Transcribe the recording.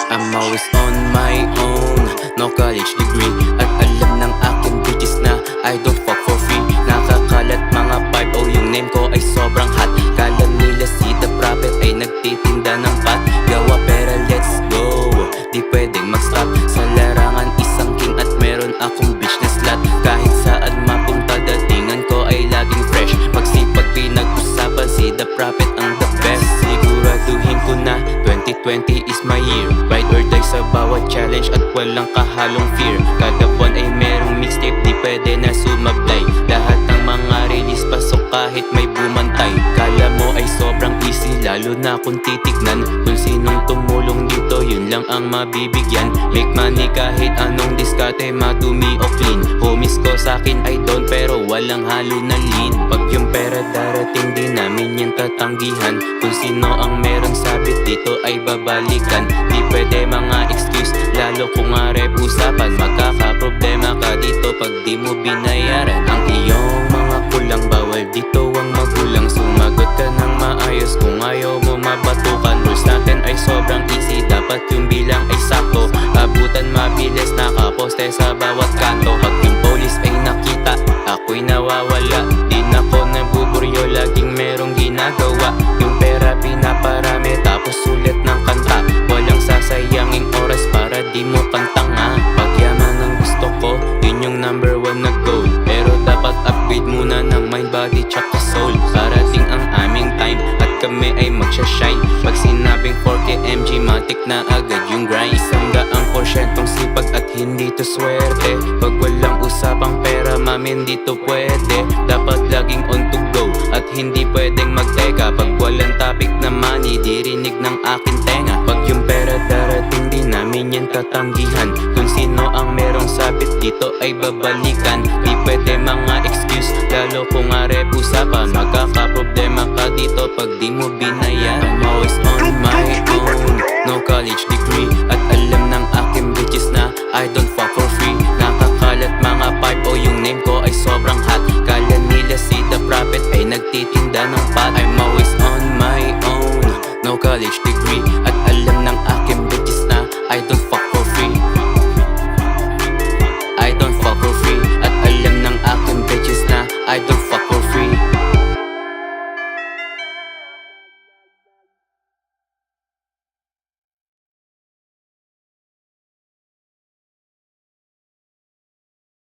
I'm always on my own, no college degree. At alam ng aking bitches na I don't fuck for free. Nakakalat mga 5-0, yung name ko ay sobrang hot. Kala nila si The Prophet ay nagtitinda ng pot. Gawa pera, let's go, di pwedeng mag-stop. Sa larangan isang king at meron akong bitch na slot. Kahit saan mapunta datingan ko ay laging fresh. Pagsipag pinag-usapan si The Prophet ang the best. Siguraduhin ko na 2020 is my year. Ride or die sa bawat challenge at walang kahalong fear. Kada buwan ay merong mixtape, di pwede na sumablay. Lahat ng mga release pasok kahit may bumantay. Kala mo ay sobrang easy, lalo na kung titignan. Kung sinong tumulong dito, yun lang ang mabibigyan. Make money kahit anong diskarte, madumi o clean. Homies ko sa'kin ay down pero walang halo na lean. Pag yung pera darating, di namin yan tatanggihan. Kung sino ang merong sabit dito ay babalikan. Di pwede mga excuse, lalo kung nga rep usapan. Magkakaproblema ka dito pag di mo binayaran ang iyong mga kulang. Bawal dito ang magulang, sumagot ka ng maayos kung ayaw mo mabatukan. Rules natin ay sobrang easy, dapat yung bilang ay sakto. Abutan mabilis, nakaposte sa bawat kanto. Pag yung police ay nakita, ako'y nawawala. Di na ko nabuburyo, laging merong ginagawa. Yung pera pinaparami, tapos sulit ng kanta. Walang sasayanging oras para di mo kantanga. Pagyaman ang gusto ko, yun yung number 1 na goal. Pero dapat upgrade muna ng mind, body, tsaka soul. Parating ang aming time at kami ay magsha-shine. Pag sinabing 4K MG, matik na agad yung grind. Isang daang porsyentong sipag at hindi to swerte. Pag walang usapang pera, mamin dito pwede. Dapat laging on to go at hindi pwedeng magteka. Pag walang topic na money, dirinig ng aking tenga. Pag yung pera darating, di namin yan tatanggihan. Kung sino ang merong sabit dito ay babalikan. Di pwede mga excuse, lalo kung nga rep usapan. Magkakaproblema ka dito pag di mo binayan. I'm always on my own, no college degree. At alam ng aking bitches na I don't fuck for free. Nakakalat mga 5-0, yung name ko ay sobrang hot. Kala nila si The Prophet ay nagtitinda ng